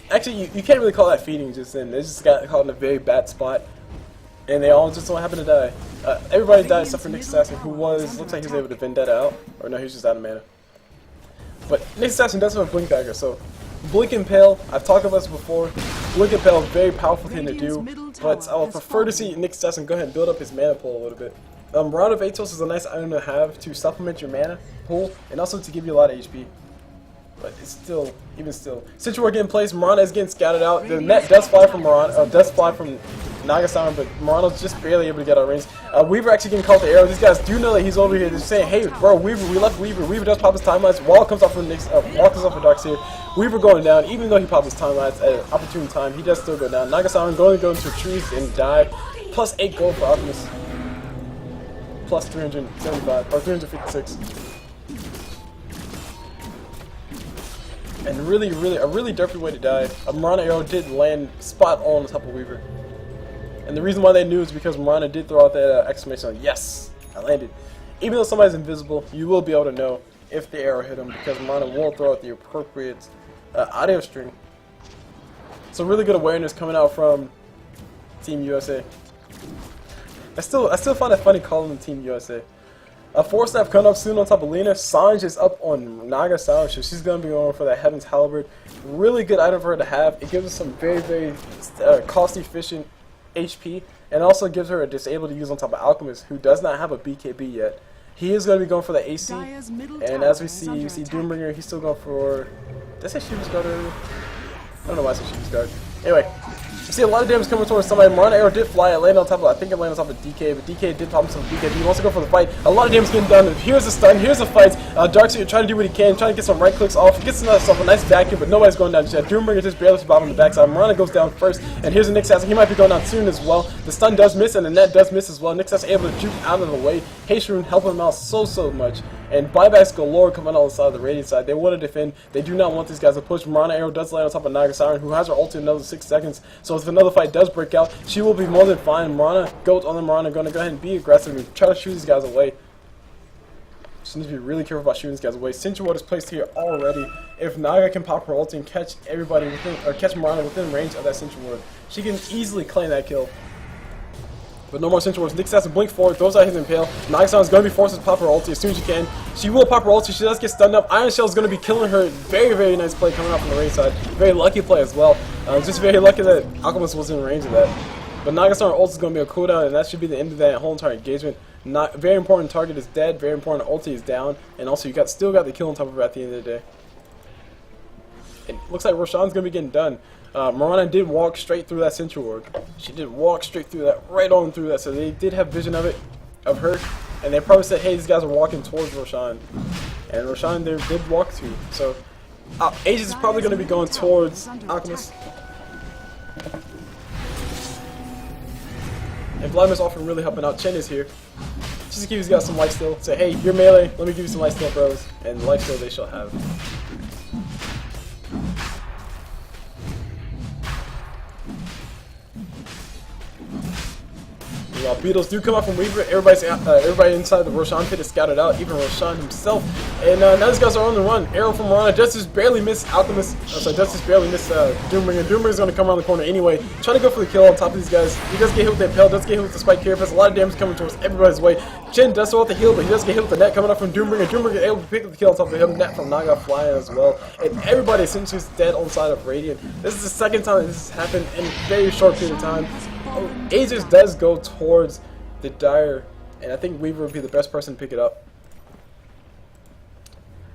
actually you can't really call that feeding just then. They just got caught in a very bad spot, and they all just don't happen to die. Everybody died except for Nick Assassin, who looks like he was able to Vendetta out. Or no, he was just out of mana. But Nick Assassin does have a Blink Dagger, so Blink and Pale, I've talked about this before. Blink and Pale is a very powerful thing to do, but I would prefer to see Nick Assassin go ahead and build up his mana pool a little bit. Rod of Atos is a nice item to have to supplement your mana pool, and also to give you a lot of HP. But it's still, even still. Situate getting placed, Mirana is getting scattered out. The net does fly from Nagasara, but Mirana's just barely able to get out of range. Weaver actually getting caught with the arrow. These guys do know that he's over here. They're saying, hey, bro, Weaver, we left Weaver. Weaver does pop his timelines. Wall comes off for Darkseid. Weaver going down, even though he popped his timelines at an opportune time, he does still go down. Nagasara going to go into trees and die. Plus 8 gold for Alchemist. Plus 375, or 356. And a really derpy way to die. A Mirana arrow did land spot on top of Weaver. And the reason why they knew is because Mirana did throw out that exclamation on, yes, I landed. Even though somebody's invisible, you will be able to know if the arrow hit him, because Mirana will throw out the appropriate audio string. So really good awareness coming out from Team USA. I still find it funny calling them Team USA. A 4-step coming up soon on top of Lina. Sanj is up on Nagasara, so she's going to be going for that Heaven's Halberd. Really good item for her to have. It gives us some very cost-efficient HP, and also gives her a disable to use on top of Alchemist, who does not have a BKB yet. He is going to be going for the AC, and as we see, you see Doombringer, he's still going for... Did I say Shooter's Guard earlier? I don't know why I said Shooter's Guard. Anyway. You see a lot of damage coming towards somebody. Mirana arrow did fly. It landed on top of, I think it landed on top of DK, but DK did pop himself BKB. He wants to go for the fight. A lot of damage getting done. Here's a stun. Here's a fight. Darkseid trying to do what he can, trying to get some right clicks off. He gets himself a nice vacuum, but nobody's going down just yet. Doombringer just barely survived on the backside. Mirana goes down first, and here's a Nick Assassin. He might be going down soon as well. The stun does miss, and the net does miss as well. Nick Assassin able to juke out of the way. Haste helping him out so much. And buybacks galore coming on the side of the Radiant side. They want to defend. They do not want these guys to push. Mirana arrow does land on top of Nagasara, who has her ult in another 6 seconds. So if another fight does break out, she will be more than fine. Mirana, Goat on the Mirana, going to go ahead and be aggressive and try to shoot these guys away. Just need to be really careful about shooting these guys away. Sentry Ward is placed here already. If Naga can pop her ult and catch everybody within, or catch Mirana within range of that Sentry Ward, she can easily claim that kill. But no more Sentry Wards. Nick Assassin blink forward, throws out his Impale. Nagasara is going to be forced to pop her ulti as soon as she can. She will pop her ulti. She does get stunned up. Iron Shell is going to be killing her. Very nice play coming out from the Raid side. Very lucky play as well. Just very lucky that Alchemist was in range of that. But Nagasara ult is going to be a cooldown, and that should be the end of that whole entire engagement. Very important target is dead. Very important ulti is down. And also you still got the kill on top of her at the end of the day. It looks like Roshan's going to be getting done. Mirana did walk straight through that Sentry Ward. She did walk straight through that, right on through that. So they did have vision of her, and they probably said, hey, these guys are walking towards Roshan. And Roshan did walk through. So Aegis is probably going to be going towards Alchemist. And Vladimir's often really helping out. Chen is here. Just to give these guys some lifesteal. Say, hey, you're melee, let me give you some lifesteal, bros. And lifesteal they shall have. Beetles do come out from Weaver. Everybody inside the Roshan pit is scouted out, even Roshan himself. And now these guys are on the run. Arrow from Marana. Justice barely missed Alchemist. Justice barely missed Doombringer. Doombringer's going to come around the corner anyway. Trying to go for the kill on top of these guys. He does get hit with the Impale, does get hit with the Spike Carapace. A lot of damage coming towards everybody's way. Chen does throw out the heal, but he does get hit with the net coming up from Doombringer. Doombringer able to pick up the kill on top of him. Net from Naga flying as well. And everybody essentially is dead on the side of Radiant. This is the second time that this has happened in a very short period of time. Aegis does go towards the Dire, and I think Weaver would be the best person to pick it up.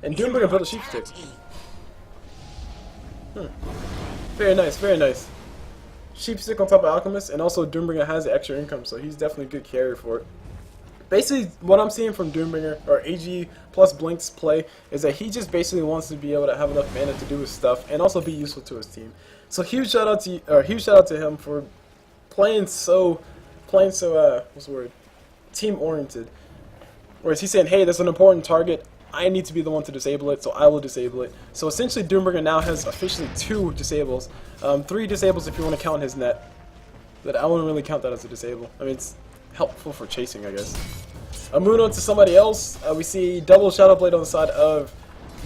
And Doombringer built a sheep stick. Very nice, very nice. Sheep stick on top of Alchemist, and also Doombringer has the extra income, so he's definitely a good carry for it. Basically, what I'm seeing from Doombringer, or AG plus Blink's play, is that he just basically wants to be able to have enough mana to do his stuff, and also be useful to his team. So huge shout out to him for playing so what's the word? Team oriented. Whereas he's saying, hey, there's an important target. I need to be the one to disable it, so I will disable it. So essentially, Doombringer now has officially 2 disables. 3 disables if you want to count his net. But I wouldn't really count that as a disable. I mean, it's helpful for chasing, I guess. Moving on to somebody else, we see double Shadow Blade on the side of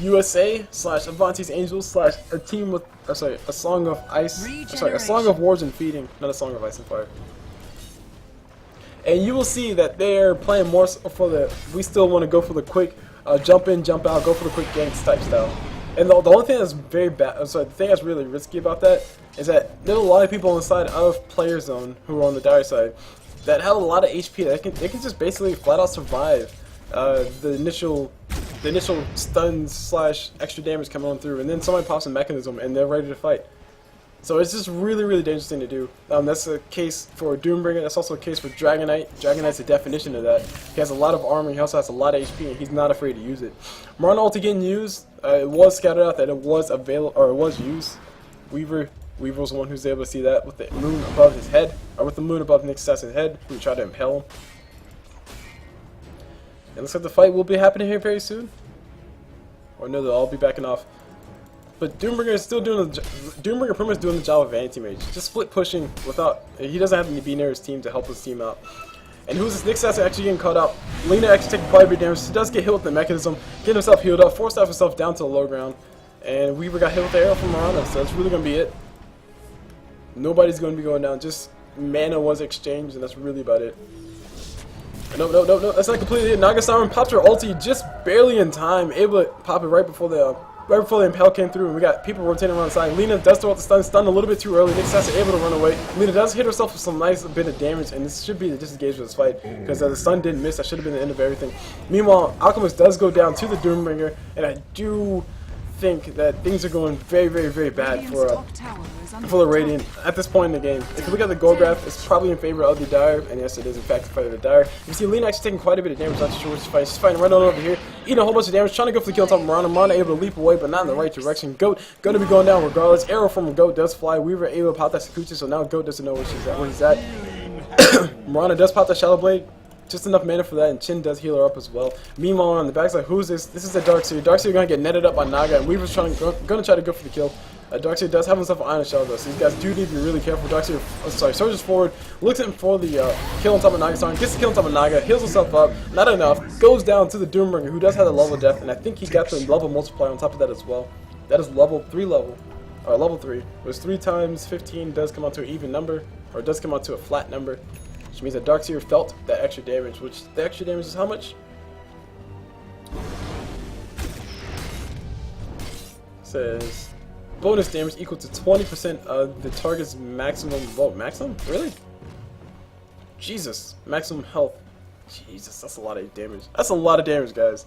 USA / Avanti's Angels / a team with, a Song of Ice, a Song of Wars and Feeding, not a Song of Ice and Fire. And you will see that they're playing more for the, we still want to go for the quick jump in, jump out, go for the quick ganks type style. And the only thing that's very bad, the thing that's really risky about that is that there are a lot of people on the side of Player Zone who are on the Dire side that have a lot of HP that they can just basically flat out survive the initial stuns / extra damage coming on through, and then somebody pops a mechanism and they're ready to fight. So it's just really, really dangerous thing to do. That's the case for Doombringer. That's also a case for Dragon Knight. Dragon Knight's the definition of that. He has a lot of armor. He also has a lot of HP, and he's not afraid to use it. Marana ult getting used. It was scouted out that it was available, or it was used. Weaver was the one who's able to see that with the moon above his head, or with the moon above Nick's assassin's head. Who tried to impale him. It looks like the fight will be happening here very soon. Or no, they'll all be backing off. But Doombringer is still doing Doombringer pretty much doing the job of anti-mage. Just split pushing without, he doesn't have to be near his team to help his team out. And who's this Nick's assassin actually getting caught out? Lina actually taking quite a bit of damage. She does get hit with the mechanism, getting himself healed up, forced himself down to the low ground. And Weaver got hit with the arrow from Marana, so that's really going to be it. Nobody's going to be going down, just mana was exchanged, and that's really about it. No, that's not completely it. Naga Siren popped her ulti just barely in time, able to pop it right before the Impale came through, and we got people rotating around the side. Lina does throw out the stun a little bit too early. Nick's assassin able to run away. Lina does hit herself with some nice bit of damage, and this should be the disengage for this fight, because the stun didn't miss. That should have been the end of everything. Meanwhile, Alchemist does go down to the Doombringer, and I do think that things are going very, very, very bad for the Radiant at this point in the game. If you look at the goal graph, it's probably in favor of the Dire, and yes, it is in fact in favor of the Dire. You see Lina actually taking quite a bit of damage, not too sure which fight. She's fighting right on over here, eating a whole bunch of damage, trying to go for the kill on top of Marana. Marana able to leap away, but not in the right direction. Goat gonna be going down regardless. Arrow from Goat does fly. Weaver able to pop that Sakuchi, so now Goat doesn't know where he's at. Marana does pop that Shadow Blade. Just enough mana for that, and Chin does heal her up as well. Meanwhile, on the backside, who's this? This is the Darkseer. Darkseer gonna get netted up by Naga, and Weaver's gonna try to go for the kill. Darkseer does have himself an Iron Shell though, so these guys do need to be really careful. Darkseer, surges forward, looks in for the kill on top of Naga, gets the kill on top of Naga, heals himself up, not enough, goes down to the Doombringer, who does have the level of death, and I think he got the level multiplier on top of that as well. That is level 3, which 3 times 15 does come out to an even number, or does come out to a flat number. Which means that Darkseer felt that extra damage, which the extra damage is how much? Says bonus damage equal to 20% of the target's maximum vote. Maximum? Really? Jesus. Maximum health. Jesus, that's a lot of damage. That's a lot of damage, guys.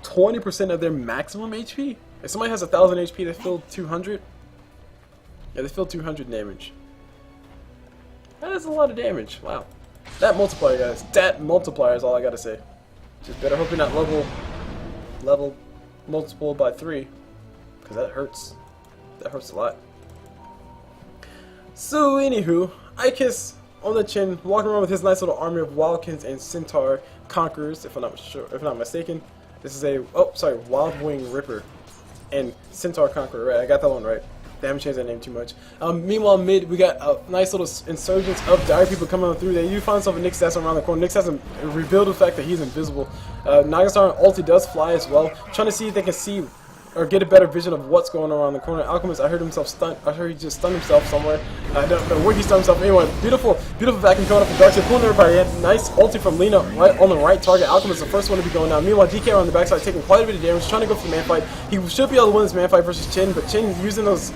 20% of their maximum HP? If somebody has 1,000 HP, they feel 200? Yeah, they feel 200 damage. That is a lot of damage. Wow. That multiplier, guys. That multiplier is all I gotta say. Just better hope you're not level multiple by 3. because that hurts. That hurts a lot. So anywho, Icus on the chin, walking around with his nice little army of Wildkins and Centaur Conquerors, if I'm not mistaken. This is a Wildwing Ripper and Centaur Conqueror. Right, I got that one right. They haven't changed that name too much. Meanwhile, mid, we got a nice little insurgence of dire people coming on through. They do find themselves a Nick Sasson around the corner. Nick Sasson revealed the fact that he's invisible. Nagastar and ulti does fly as well, trying to see if they can see or get a better vision of what's going on around the corner. Alchemist, I heard himself stun. I heard he just stunned himself somewhere. I don't know where he stunned himself. Anyway, beautiful vacuum coming up from Darkseid, pulling everybody in. Nice ulti from Lina right on the right target. Alchemist is the first one to be going down. Meanwhile, DK on the backside taking quite a bit of damage, trying to go for the man fight. He should be able to win this man fight versus Chin, but Chin using those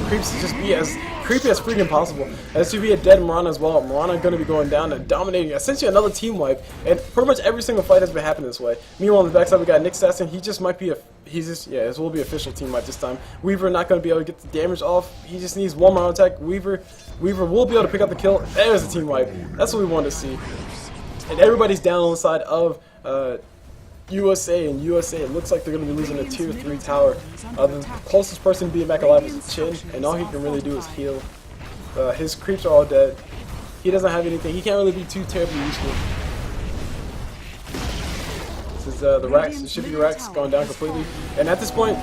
creeps to just be as creepy as freaking possible. As to be a dead Mirana as well. Mirana going to be going down and dominating essentially another team wipe, and pretty much every single fight has been happening this way. Meanwhile, on the backside we got Nick Sasson. He just might be this will be official team wipe this time. Weaver not going to be able to get the damage off. He just needs one more attack. Weaver will be able to pick up the kill. There's the team wipe. That's what we wanted to see. And everybody's down on the side of USA, and USA, it looks like they're going to be losing a tier 3 tower. The closest person being back alive is Chin, and all he can really do is heal. His creeps are all dead. He doesn't have anything. He can't really be too terribly useful. This is the racks, the shipping racks going down completely. And at this point,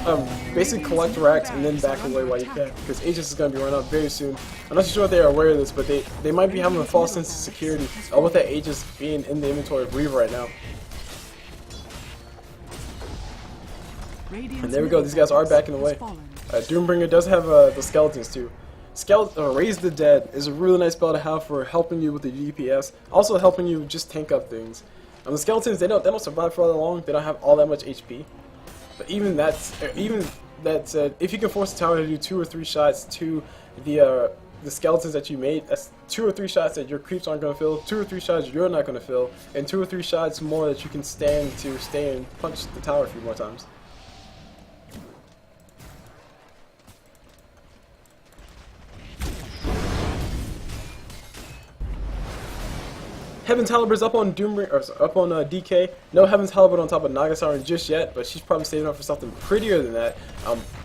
basically collect racks and then back away while you can, because Aegis is going to be running out very soon. I'm not sure if they are aware of this, but they might be having a false sense of security with that Aegis being in the inventory of Reaver right now. And there we go, these guys are backing away. Doombringer does have the skeletons too. Raise the Dead is a really nice spell to have for helping you with the DPS, also helping you just tank up things. The skeletons, they don't survive for all that long. They don't have all that much HP. But even that said, if you can force the tower to do 2 or 3 shots to the skeletons that you made, that's 2 or 3 shots that your creeps aren't going to fill, 2 or 3 shots you're not going to fill, and 2 or 3 shots more that you can stand to stay and punch the tower a few more times. Heaven's Halber's up on DK. No Heaven's Halberd on top of Nagasaren just yet, but she's probably saving up for something prettier than that,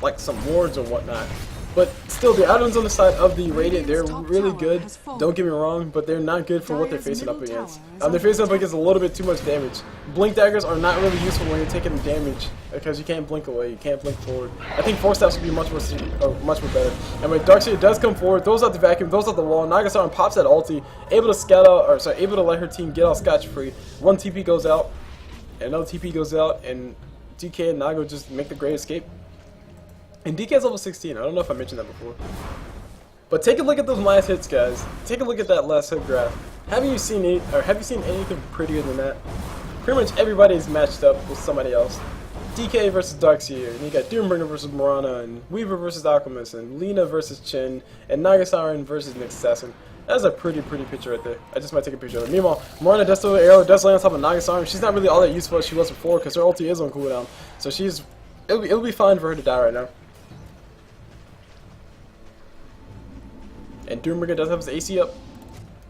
like some wards or whatnot. But still, the items on the side of the Radiant, they're really good, don't get me wrong, but they're not good for what they're facing up against. They're facing up against a little bit too much damage. Blink daggers are not really useful when you're taking damage, because you can't blink away, you can't blink forward. I think Force Staffs would be much more better. And when Darkseid does come forward, throws out the vacuum, throws out the wall, Nagasaren pops that ulti, able to let her team get out scotch-free. One TP goes out, and another TP goes out, and DK and Nago just make the great escape. And DK is level 16, I don't know if I mentioned that before. But take a look at those last hits, guys. Take a look at that last hit graph. Have you seen anything prettier than that? Pretty much everybody is matched up with somebody else. DK versus Darkseer, and you got Doombringer versus Mirana, and Weaver versus Alchemist, and Lina versus Chin, and Nagasaren versus Nick Sasson. That's a pretty picture right there. I just might take a picture of it. Meanwhile, Mirana does throw the arrow, does land on top of Nagasaren. She's not really all that useful as she was before, because her ulti is on cooldown. So it'll be fine for her to die right now. And Doombringer does have his AC up.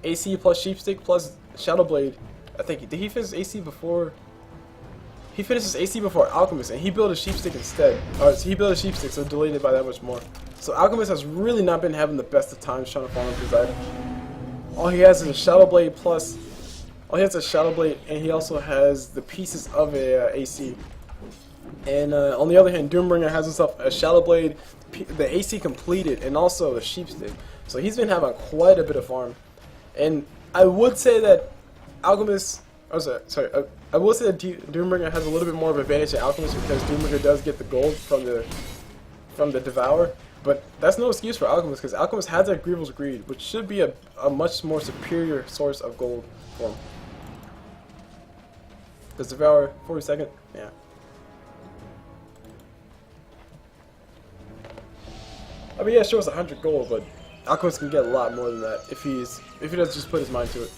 AC plus Sheepstick plus Shadowblade. I think, did he finish AC before? He finished his AC before Alchemist, and he built a Sheepstick instead. So he built a Sheepstick, so delayed it by that much more. So Alchemist has really not been having the best of times trying to farm his item. All he has is a Shadowblade plus... All he has is a Shadowblade, and he also has the pieces of a AC. And on the other hand, Doombringer has himself a Shadowblade, the AC completed, and also a Sheepstick. So he's been having quite a bit of farm. And I would say that Alchemist... I will say that Doombringer has a little bit more of an advantage than Alchemist, because Doombringer does get the gold from the Devour. But that's no excuse for Alchemist, because Alchemist has that Grieval's Greed, which should be a much more superior source of gold for him. Does Devour 42nd? Yeah. I mean, yeah, sure, it's 100 gold, but Alchemist can get a lot more than that if he does just put his mind to it.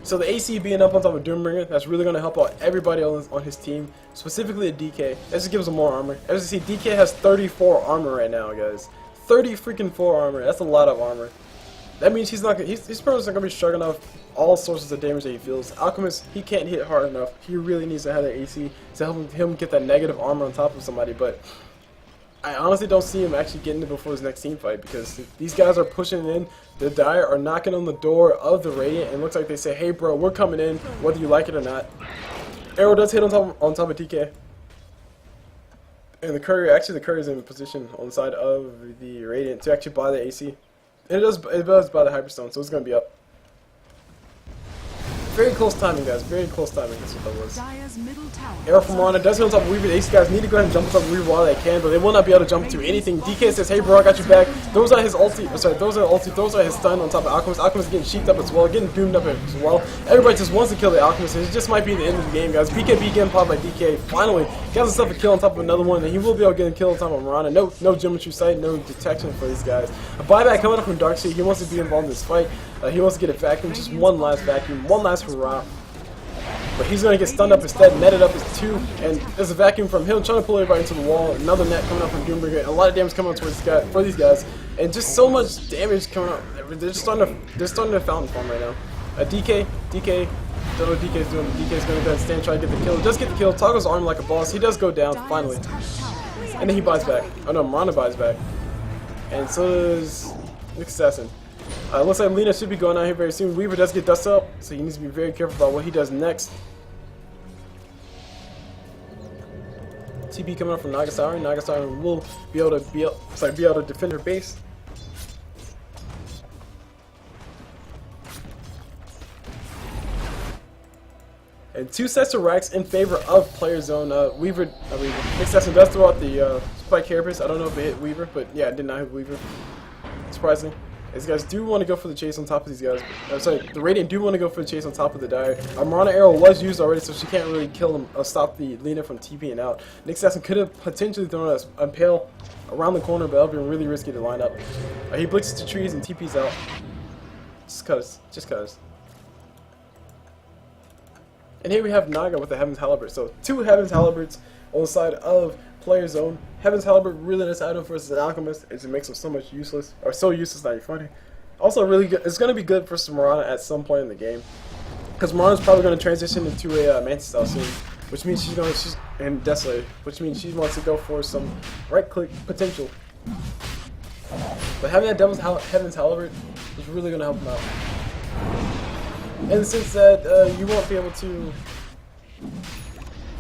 So the AC being up on top of Doombringer, that's really going to help out everybody on his team, specifically the DK. That just gives him more armor. As you see, DK has 34 armor right now, guys. 34 armor. That's a lot of armor. That means he's probably not going to be struggling off all sources of damage that he feels. Alchemist, he can't hit hard enough. He really needs to have that AC to help him get that negative armor on top of somebody. But I honestly don't see him actually getting it before his next team fight, because these guys are pushing in. The Dire are knocking on the door of the Radiant, and it looks like they say, hey bro, we're coming in, whether you like it or not. Arrow does hit on top of DK. And the Courier's in position on the side of the Radiant to actually buy the AC. And it does buy the Hyperstone, so it's going to be up. Very close timing, guys. Very close timing. That's what that was. Arrow from Mirana does hit on top of Weaver. The AC guys need to go ahead and jump on top of Weaver while they can, but they will not be able to jump to anything. DK says, hey bro, I got you back. Those are his ulti. Those are his stun on top of Alchemist. Alchemist getting sheeped up as well, getting doomed up as well. Everybody just wants to kill the Alchemist. It just might be the end of the game, guys. BKB getting popped by DK. Finally, gets himself a kill on top of another one, and he will be able to get a kill on top of Mirana. No geometry sight, no detection for these guys. A buyback coming up from Darkseid. He wants to be involved in this fight. He wants to get a vacuum, just one last vacuum, one last hurrah. But he's going to get stunned up instead, netted up as 2, and there's a vacuum from him trying to pull everybody into the wall. Another net coming up from Doombringer, a lot of damage coming up towards for these guys, and just so much damage coming up. They're starting to fountain form right now. DK, don't know what DK's doing, but DK's going to go ahead and stand, try to get the kill. Does get the kill, toggles arm like a boss. He does go down, finally. And then he buys back. Oh no, Mirana buys back. And so does Nick Assassin. Looks like Lena should be going out here very soon. Weaver does get dust up, so he needs to be very careful about what he does next. TP coming up from Nagasari. Nagasari will be able to defend her base. And 2 sets of racks in favor of player zone. Nick Assassin does throw out the spike carapace. I don't know if it hit Weaver, but yeah, it did not hit Weaver. Surprisingly. These guys do want to go for the chase on top of these guys. The Radiant do want to go for the chase on top of the Dire. Mirana arrow was used already, so she can't really kill him, stop the Lena from TPing out. Nick Assassin could have potentially thrown a Impale around the corner, but that would have been really risky to line up. He blitzes to trees and TPs out. Just cause. And here we have Naga with the Heaven's Halberd. So 2 Heaven's Halberds on the side of player zone. Heaven's Halberd really nice item versus an Alchemist. It just makes him so much useless, or so useless not even funny. Also really good. It's going to be good for Mirana at some point in the game, because Mirana's probably going to transition into a Mantis style soon, which means she's in Desolator, which means she wants to go for some right click potential. But having that Heaven's Halberd is really going to help him out. In the sense that you won't be able to.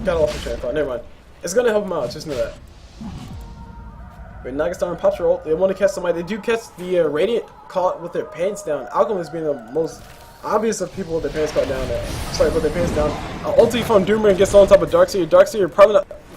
Got off the train of thought. Never mind. It's gonna help him out. Just know that. But Nagastar pops her ult. They want to catch somebody. They do catch the Radiant caught with their pants down. Alchemist being the most obvious of people with their pants caught down. With their pants down. Ulti from Doomer gets on top of Darkseid. Darkseid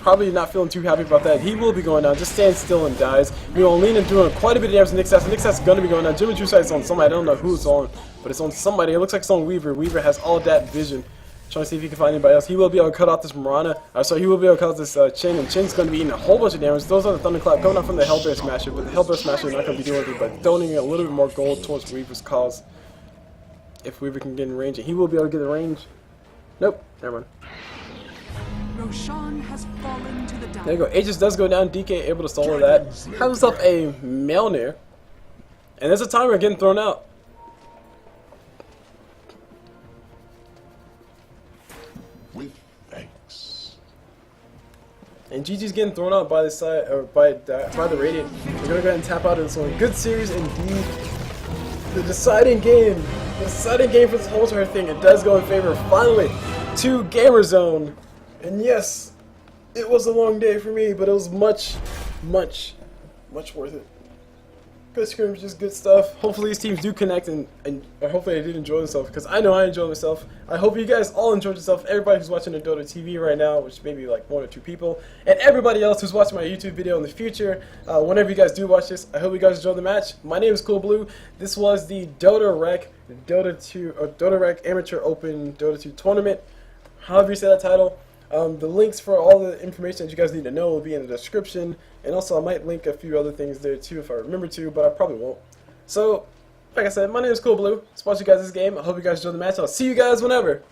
probably not feeling too happy about that. He will be going down. Just stands still and dies. Lena doing quite a bit of damage to Nick Assassin. Nick Assassin's gonna be going down. Jimmy True Sight's on somebody. I don't know who it's on, but it's on somebody. It looks like it's on Weaver. Weaver has all that vision. Trying to see if he can find anybody else. He will be able to cut off this Mirana. He will be able to cut off this Chin, and Chin's going to be eating a whole bunch of damage. Those are the Thunderclap coming out from the Hellbear Smasher, but the Hellbear Smasher is not going to be doing anything but donating a little bit more gold towards Weaver's cause. If Weaver can get in range, and he will be able to get the range. Nope, never mind. Roshan has fallen to the There you go. Aegis does go down. DK able to solo that. Have himself a Mjolnir, and there's a timer getting thrown out. And GG's getting thrown out by the side, or by the Radiant. We're gonna go ahead and tap out of this one. Good series indeed. The deciding game for this whole entire thing. It does go in favor finally to Gamer Zone. And yes, it was a long day for me, but it was much worth it. Good scrimmages, good stuff. Hopefully these teams do connect and hopefully they did enjoy themselves, because I know I enjoyed myself. I hope you guys all enjoyed yourself. Everybody who's watching the Dota TV right now, which may be like 1 or 2 people, and everybody else who's watching my YouTube video in the future, whenever you guys do watch this, I hope you guys enjoyed the match. My name is CulBlu. This was the DotaRec Amateur Open Dota 2 Tournament. However you say that title. The links for all the information that you guys need to know will be in the description, and also I might link a few other things there too if I remember to, but I probably won't. So, like I said, my name is CulBlu. Let's watch you guys this game. I hope you guys enjoy the match. I'll see you guys whenever.